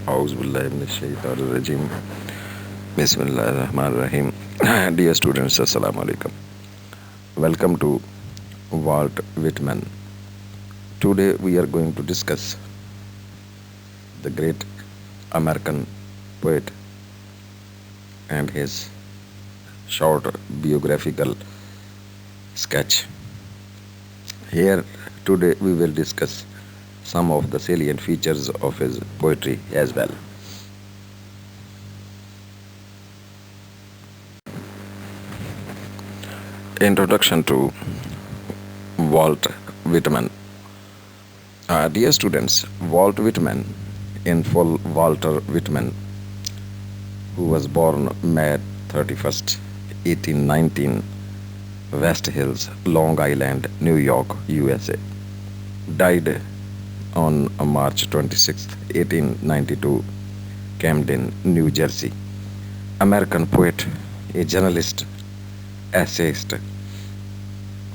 Auzubillahiminash-shaytanir-rajim. Bismillahir-rahmanir-rahim. Dear students, Assalamu alaikum. Welcome to Walt Whitman. Today we are going to discuss the great American poet and his short biographical sketch. Here today we will discuss some of the salient features of his poetry as well. Introduction to Walt Whitman. Dear students, Walt Whitman, in full Walter Whitman, who was born May 31st, 1819, West Hills, Long Island, New York, USA, died on March 26th, 1892, Camden, New Jersey. American poet, a journalist, essayist,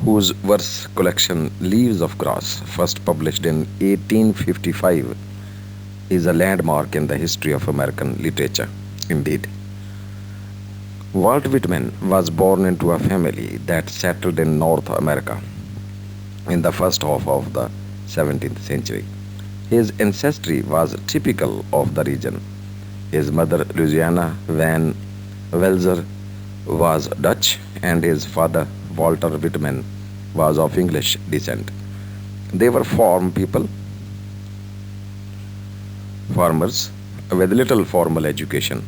whose verse collection Leaves of Grass, first published in 1855, is a landmark in the history of American literature. Indeed, Walt Whitman was born into a family that settled in North America in the first half of the 17th century. His ancestry was typical of the region. His mother, Louisiana Van Welzer, was Dutch, and his father, Walter Whitman, was of English descent. They were farmers with little formal education.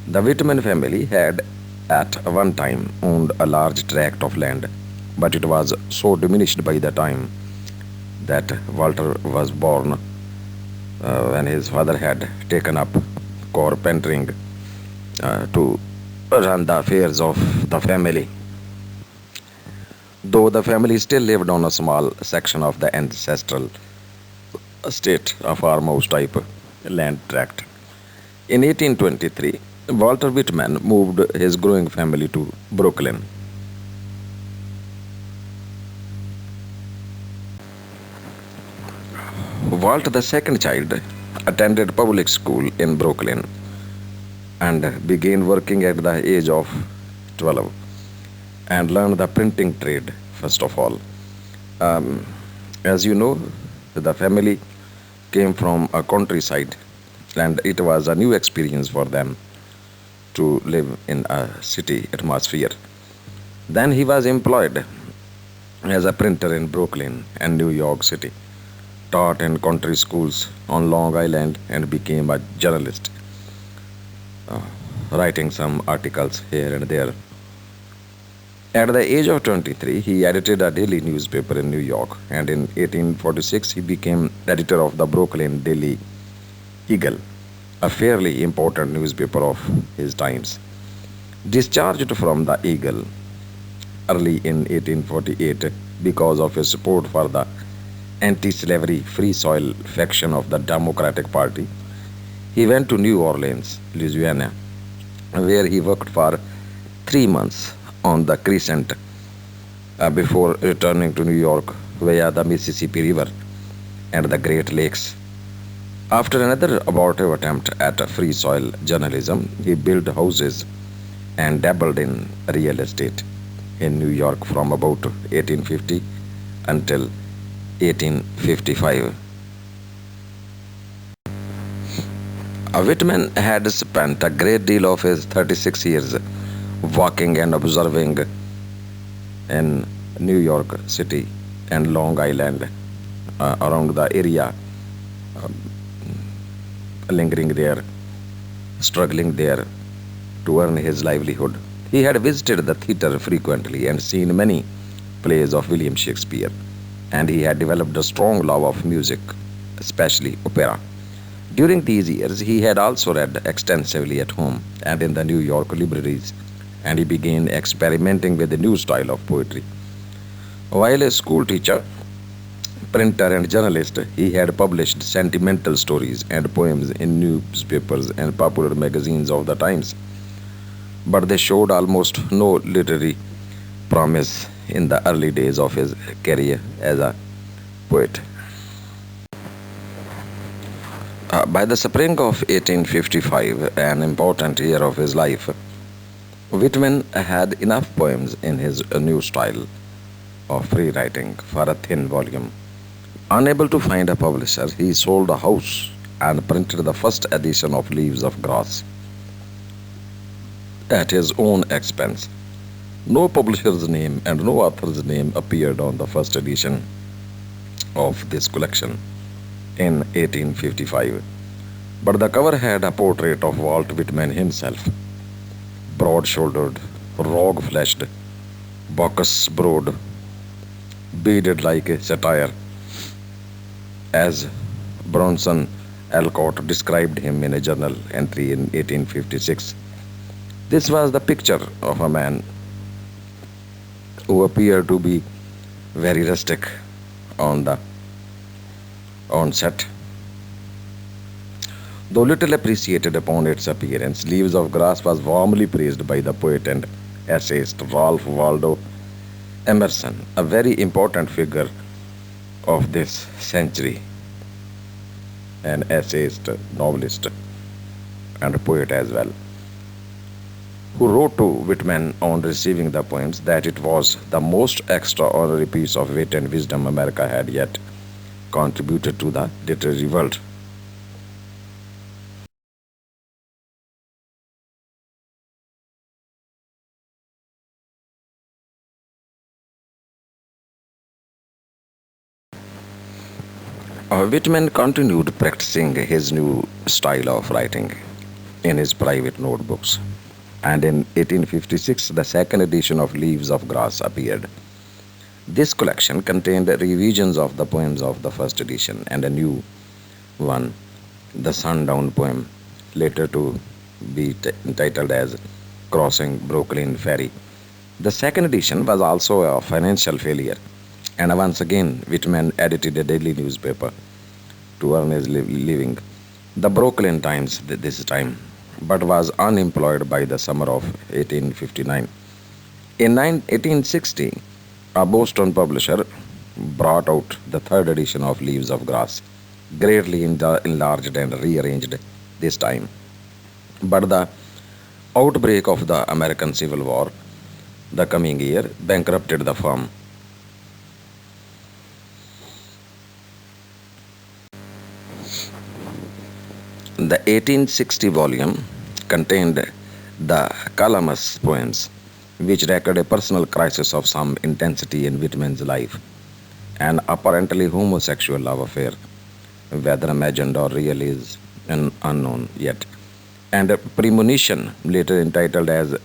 The Whitman family had at one time owned a large tract of land, but it was so diminished by the time that Walter was born when his father had taken up carpentering to run the affairs of the family. Though the family still lived on a small section of the ancestral estate, a farmhouse type land tract. In 1823, Walter Whitman moved his growing family to Brooklyn. Walt, the second child, attended public school in Brooklyn and began working at the age of 12 and learned the printing trade first of all. As you know, the family came from a countryside and it was a new experience for them to live in a city atmosphere. Then he was employed as a printer in Brooklyn and New York City, taught in country schools on Long Island, and became a journalist, writing some articles here and there. At the age of 23, he edited a daily newspaper in New York, and in 1846 he became editor of the Brooklyn Daily Eagle, a fairly important newspaper of his times. Discharged from the Eagle early in 1848 because of his support for the anti-slavery Free Soil faction of the Democratic Party, he went to New Orleans, Louisiana, where he worked for 3 months on the Crescent before returning to New York via the Mississippi River and the Great Lakes. After another abortive attempt at free soil journalism, he built houses and dabbled in real estate in New York from about 1850 until 1855. Whitman had spent a great deal of his 36 years walking and observing in New York City and Long Island, around the area, lingering there, struggling there to earn his livelihood. He had visited the theatre frequently and seen many plays of William Shakespeare, and he had developed a strong love of music, especially opera. During these years, he had also read extensively at home and in the New York libraries, and he began experimenting with a new style of poetry. While a school teacher, printer, and journalist, he had published sentimental stories and poems in newspapers and popular magazines of the times. But they showed almost no literary promise in the early days of his career as a poet. By the spring of 1855, an important year of his life, Whitman had enough poems in his new style of free writing for a thin volume. Unable to find a publisher, he sold a house and printed the first edition of Leaves of Grass at his own expense. No publisher's name and no author's name appeared on the first edition of this collection in 1855, but the cover had a portrait of Walt Whitman himself, broad shouldered, rogue fleshed, Bacchus broad, bearded like a satyr, as Bronson Alcott described him in a journal entry in 1856. This was the picture of a man who appeared to be very rustic on the onset. Though little appreciated upon its appearance, Leaves of Grass was warmly praised by the poet and essayist Ralph Waldo Emerson, a very important figure of this century, an essayist, novelist, and poet as well, who wrote to Whitman on receiving the poems that it was the most extraordinary piece of wit and wisdom America had yet contributed to the literary world. Whitman continued practicing his new style of writing in his private notebooks, and in 1856 the second edition of Leaves of Grass appeared. This collection contained revisions of the poems of the first edition and a new one, the Sundown poem, later to be entitled as Crossing Brooklyn Ferry. The second edition was also a financial failure, and once again Whitman edited a daily newspaper to earn his living, the Brooklyn Times this time, but was unemployed by the summer of 1859. In 1860, a Boston publisher brought out the third edition of Leaves of Grass, greatly enlarged and rearranged this time. But the outbreak of the American Civil War the coming year bankrupted the firm. The 1860 volume contained the Calamus poems, which record a personal crisis of some intensity in Whitman's life, an apparently homosexual love affair, whether imagined or real is an unknown yet, and a premonition later entitled as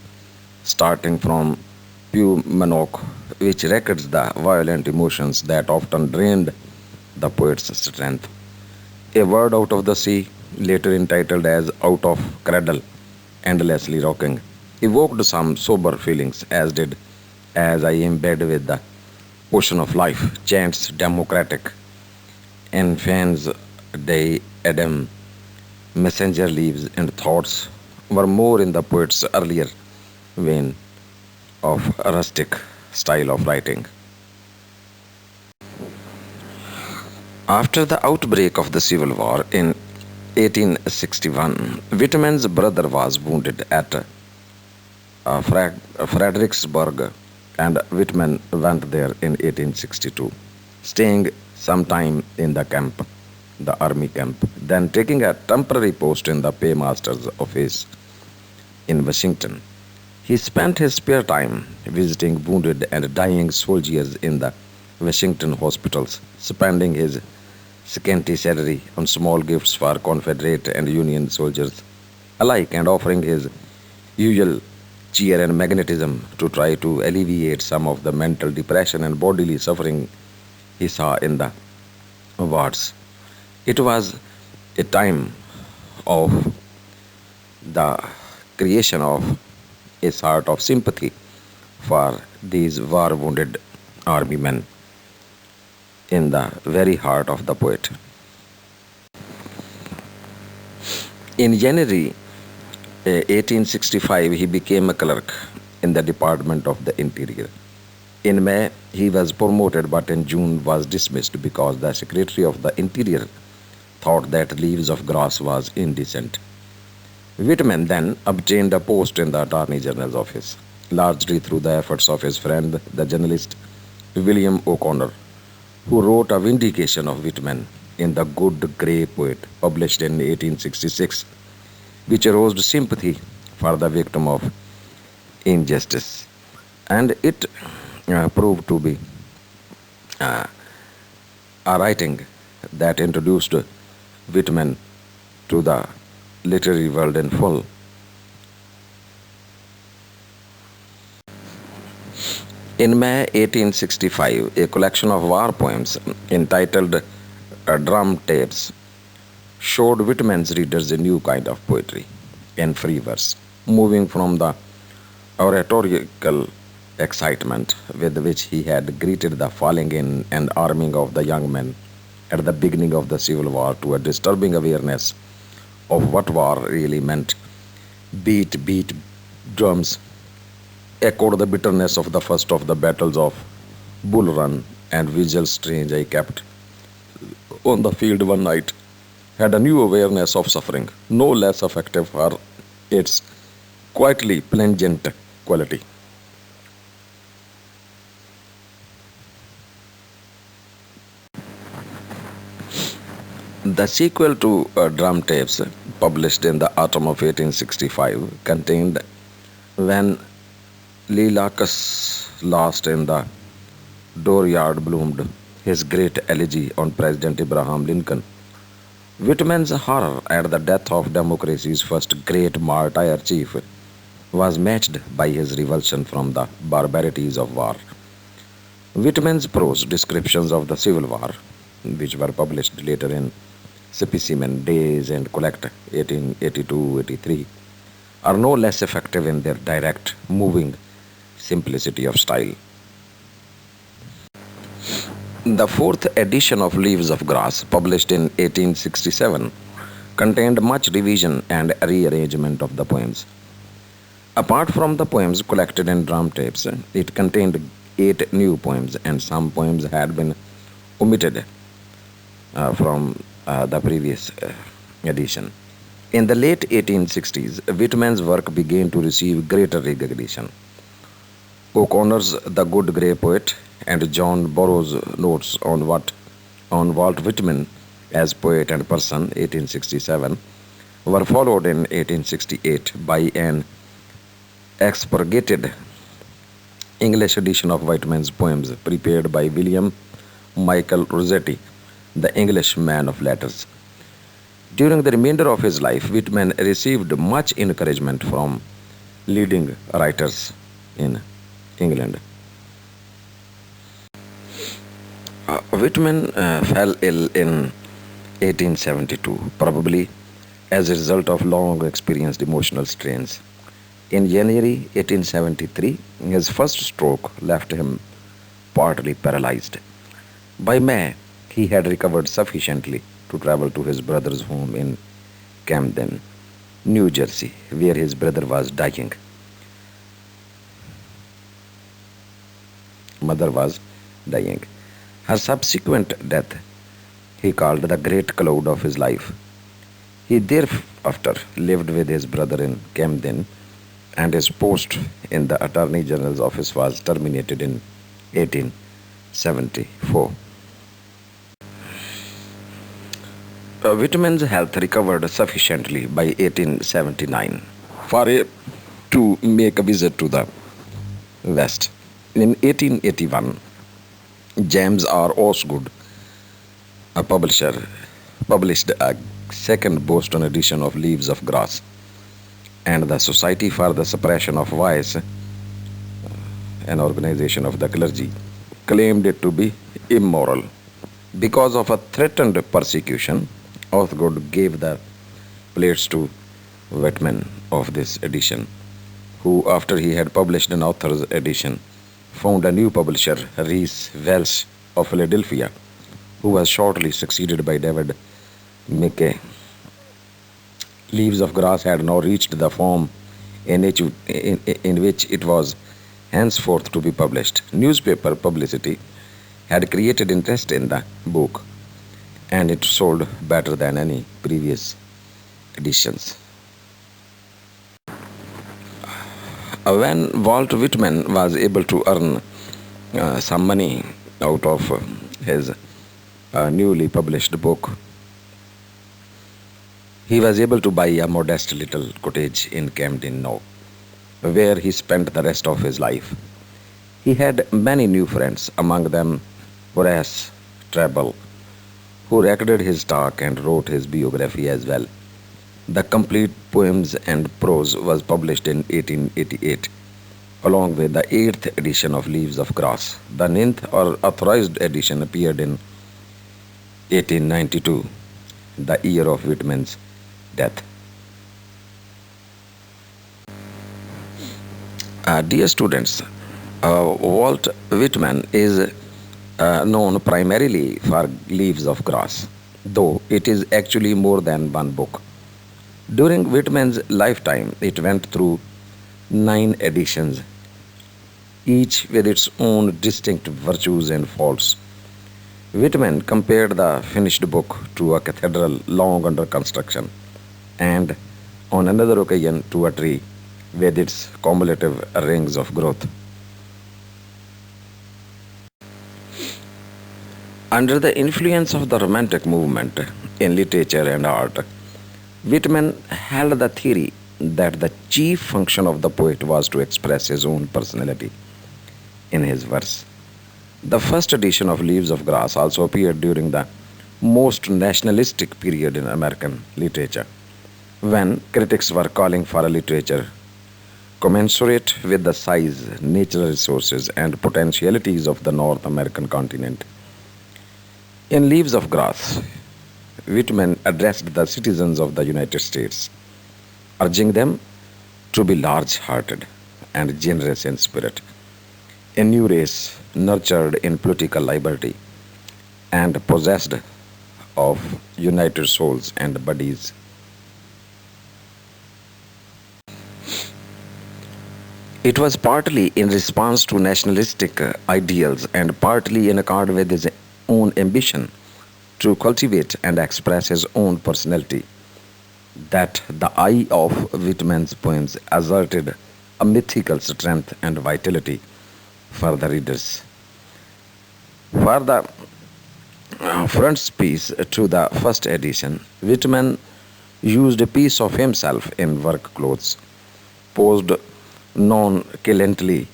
Starting from Pewmanok, which records the violent emotions that often drained the poet's strength. A Word Out of the Sea, later entitled as Out of Cradle, Endlessly Rocking, evoked some sober feelings, as did As I Am Bed with the Ocean of Life, chants democratic, Enfants de Adam, messenger leaves, and thoughts were more in the poet's earlier vein of rustic style of writing. After the outbreak of the Civil War in 1861, Whitman's brother was wounded at Fredericksburg, and Whitman went there in 1862, staying some time in the army camp, then taking a temporary post in the paymaster's office in Washington. He spent his spare time visiting wounded and dying soldiers in the Washington hospitals, spending his scanty salary on small gifts for Confederate and Union soldiers alike, and offering his usual cheer and magnetism to try to alleviate some of the mental depression and bodily suffering he saw in the wards. It was a time of the creation of a sort of sympathy for these war wounded army men in the very heart of the poet. In January 1865, he became a clerk in the Department of the Interior. In May, he was promoted, but in June was dismissed because the Secretary of the Interior thought that Leaves of Grass was indecent. Whitman then obtained a post in the Attorney General's office, largely through the efforts of his friend, the journalist William O'Connor, who wrote a vindication of Whitman in The Good Grey Poet, published in 1866, which aroused sympathy for the victim of injustice. And it proved to be a writing that introduced Whitman to the literary world in full. In May 1865, a collection of war poems entitled Drum Tapes showed Whitman's readers a new kind of poetry in free verse, moving from the oratorical excitement with which he had greeted the falling in and arming of the young men at the beginning of the Civil War to a disturbing awareness of what war really meant. Beat, beat, drums echoed the bitterness of the first of the battles of Bull Run, and vigil strange I kept on the field one night had a new awareness of suffering, no less effective for its quietly plangent quality. The sequel to Drum Tapes, published in the autumn of 1865, contained When Lilacs Last in the Dooryard Bloomed, his great elegy on President Abraham Lincoln. Whitman's horror at the death of democracy's first great martyr chief was matched by his revulsion from the barbarities of war. Whitman's prose descriptions of the Civil War, which were published later in Specimen, Days and Collect 1882-83, are no less effective in their direct, moving simplicity of style. The fourth edition of Leaves of Grass, published in 1867, contained much revision and rearrangement of the poems. Apart from the poems collected in drum tapes, it contained 8 new poems, and some poems had been omitted from the previous edition. In the late 1860s, Whitman's work began to receive greater recognition. O'Connor's The Good Grey Poet and John Burroughs' notes on Walt Whitman as poet and person, 1867, were followed in 1868 by an expurgated English edition of Whitman's poems prepared by William Michael Rossetti, the English man of letters. During the remainder of his life, Whitman received much encouragement from leading writers in England. Whitman fell ill in 1872, probably as a result of long experienced emotional strains. In January 1873, his first stroke left him partly paralyzed. By May, he had recovered sufficiently to travel to his brother's home in Camden, New Jersey, where his brother was dying. Mother was dying. Her subsequent death he called the great cloud of his life. He thereafter lived with his brother in Camden, and his post in the Attorney General's office was terminated in 1874. Whitman's health recovered sufficiently by 1879 for him to make a visit to the West. In 1881, James R. Osgood, a publisher, published a second Boston edition of Leaves of Grass, and the Society for the Suppression of Vice, an organization of the clergy, claimed it to be immoral. Because of a threatened persecution, Osgood gave the plates to Whitman of this edition, who, after he had published an author's edition, found a new publisher, Rees Welsh of Philadelphia, who was shortly succeeded by David Mackay. Leaves of Grass had now reached the form in which it was henceforth to be published. Newspaper publicity had created interest in the book, and it sold better than any previous editions. When Walt Whitman was able to earn some money out of his newly published book, he was able to buy a modest little cottage in Camden Now, where he spent the rest of his life. He had many new friends, among them Horace Treble, who recorded his talk and wrote his biography as well. The complete poems and prose was published in 1888, along with the 8th edition of Leaves of Grass. The ninth or authorized edition appeared in 1892, the year of Whitman's death. Dear students, Walt Whitman is known primarily for Leaves of Grass, though it is actually more than one book. During Whitman's lifetime, it went through 9 editions, each with its own distinct virtues and faults. Whitman compared the finished book to a cathedral long under construction, and on another occasion to a tree with its cumulative rings of growth. Under the influence of the Romantic movement in literature and art, Whitman held the theory that the chief function of the poet was to express his own personality in his verse. The first edition of Leaves of Grass also appeared during the most nationalistic period in American literature, when critics were calling for a literature commensurate with the size, natural resources, and potentialities of the North American continent. In Leaves of Grass, Whitman addressed the citizens of the United States, urging them to be large hearted and generous in spirit, a new race nurtured in political liberty and possessed of united souls and bodies. It was partly in response to nationalistic ideals and partly in accord with his own ambition to cultivate and express his own personality that the eye of Whitman's poems asserted a mythical strength and vitality for the readers. For the frontispiece to the first edition, Whitman used a piece of himself in work clothes, posed nonchalantly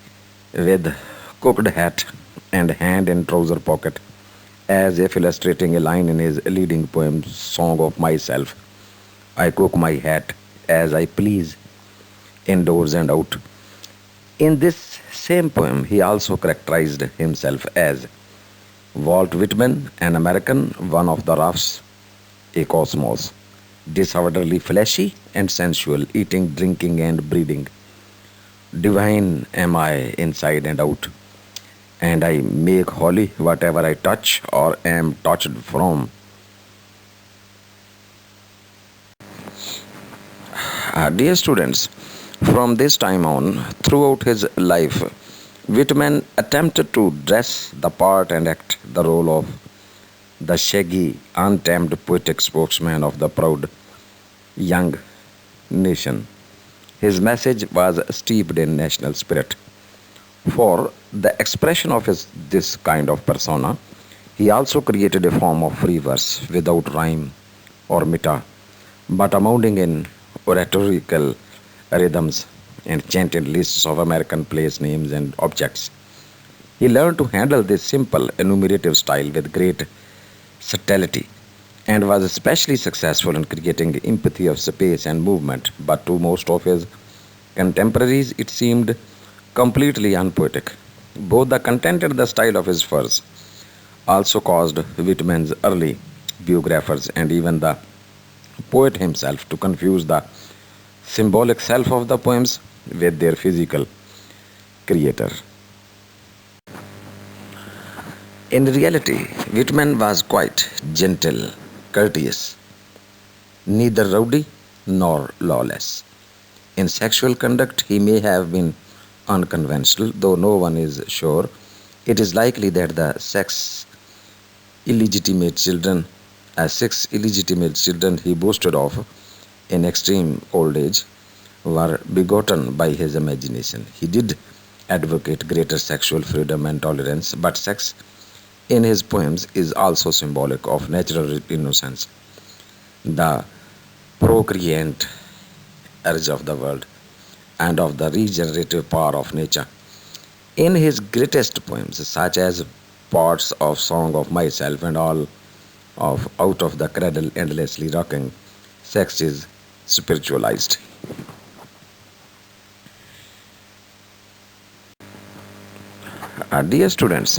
with cocked hat and hand in trouser pocket, as if illustrating a line in his leading poem, Song of Myself. I cock my hat as I please, indoors and out. In this same poem, he also characterized himself as Walt Whitman, an American, one of the roughs, a cosmos, disorderly, fleshy, and sensual, eating, drinking, and breeding. Divine am I inside and out, and I make holy whatever I touch or am touched from. Dear students, from this time on, throughout his life, Whitman attempted to dress the part and act the role of the shaggy, untamed poetic spokesman of the proud young nation. His message was steeped in national spirit. For the expression of this kind of persona, he also created a form of free verse without rhyme or meter, but abounding in oratorical rhythms and chanted lists of American place names and objects. He learned to handle this simple enumerative style with great subtlety and was especially successful in creating empathy of space and movement, but to most of his contemporaries it seemed completely unpoetic. Both the content and the style of his verse also caused Whitman's early biographers and even the poet himself to confuse the symbolic self of the poems with their physical creator. In reality, Whitman was quite gentle, courteous, neither rowdy nor lawless. In sexual conduct, he may have been unconventional, though no one is sure. It is likely that the sex illegitimate children as six illegitimate children he boasted of in extreme old age were begotten by his imagination. He did advocate greater sexual freedom and tolerance, but sex in his poems is also symbolic of natural innocence, the procreant urge of the world, and of the regenerative power of nature. In his greatest poems, such as parts of Song of Myself and all of Out of the Cradle Endlessly Rocking, sex is spiritualized. Dear students,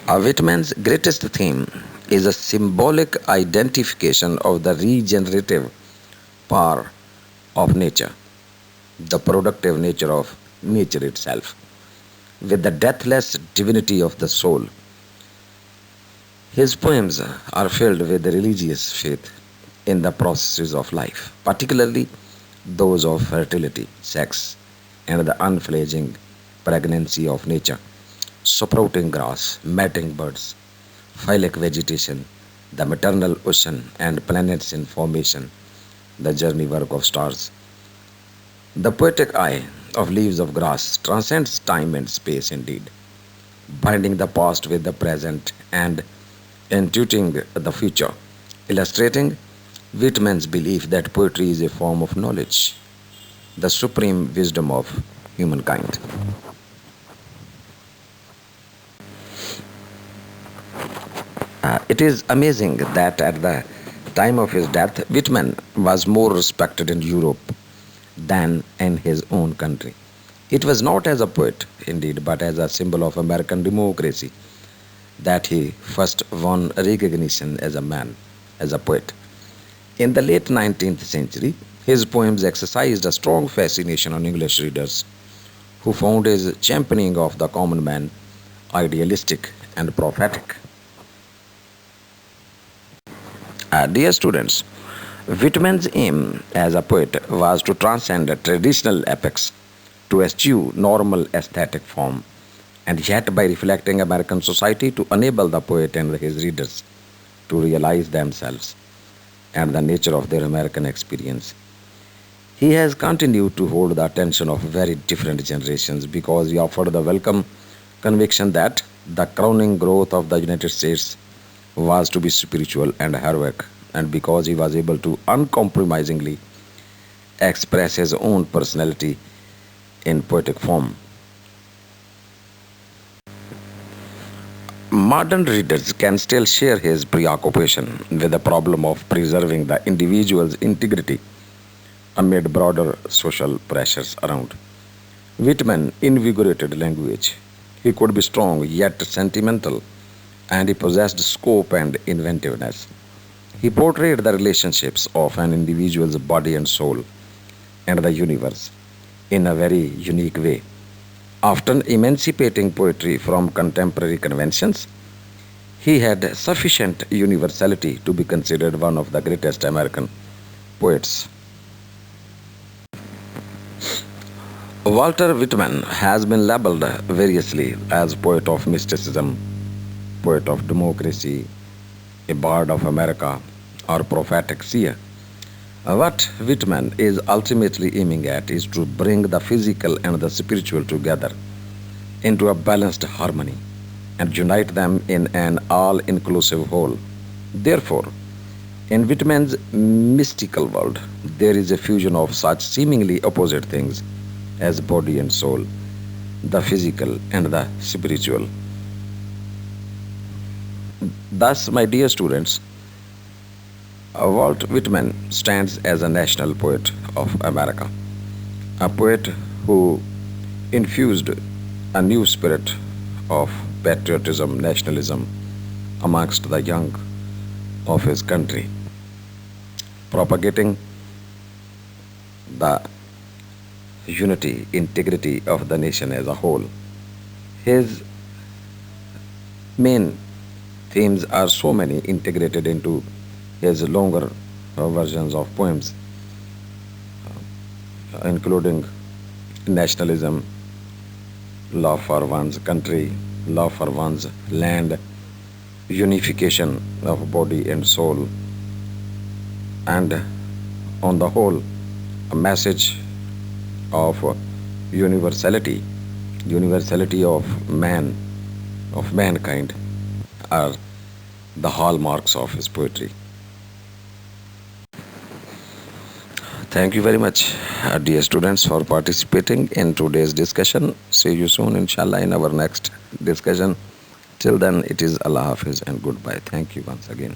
Whitman's greatest theme is a symbolic identification of the regenerative power of nature, the productive nature of nature itself, with the deathless divinity of the soul. His poems are filled with religious faith in the processes of life, particularly those of fertility, sex, and the unfledging pregnancy of nature, sprouting grass, mating birds, phylic vegetation, the maternal ocean, and planets in formation, the journey work of stars. The poetic eye of leaves of grass transcends time and space indeed, binding the past with the present and intuiting the future, illustrating Whitman's belief that poetry is a form of knowledge, the supreme wisdom of humankind. It is amazing that at the time of his death, Whitman was more respected in Europe than in his own country. It was not as a poet, indeed, but as a symbol of American democracy that he first won recognition as a man, as a poet. In the late 19th century, his poems exercised a strong fascination on English readers, who found his championing of the common man idealistic and prophetic. Dear students, Whitman's aim as a poet was to transcend traditional epics to eschew normal aesthetic form, and yet by reflecting American society to enable the poet and his readers to realize themselves and the nature of their American experience. He has continued to hold the attention of very different generations because he offered the welcome conviction that the crowning growth of the United States was to be spiritual and heroic, and because he was able to uncompromisingly express his own personality in poetic form. Modern readers can still share his preoccupation with the problem of preserving the individual's integrity amid broader social pressures around. Whitman invigorated language. He could be strong yet sentimental, and he possessed scope and inventiveness. He portrayed the relationships of an individual's body and soul and the universe in a very unique way, often emancipating poetry from contemporary conventions. He had sufficient universality to be considered one of the greatest American poets. Walter Whitman has been labeled variously as poet of mysticism, poet of democracy, a bard of America, or prophetic seer. What Whitman is ultimately aiming at is to bring the physical and the spiritual together into a balanced harmony and unite them in an all inclusive whole. Therefore, in Whitman's mystical world, there is a fusion of such seemingly opposite things as body and soul, the physical and the spiritual. Thus, my dear students, Walt Whitman stands as a national poet of America, a poet who infused a new spirit of patriotism, nationalism amongst the young of his country, propagating the unity, integrity of the nation as a whole. His main themes are so many integrated into his longer versions of poems, including nationalism, love for one's country, love for one's land, unification of body and soul, and on the whole, a message of universality, universality of man, of mankind, are the hallmarks of his poetry. Thank you very much, dear students, for participating in today's discussion. See you soon, inshallah, in our next discussion. Till then, it is Allah Hafiz and goodbye. Thank you once again.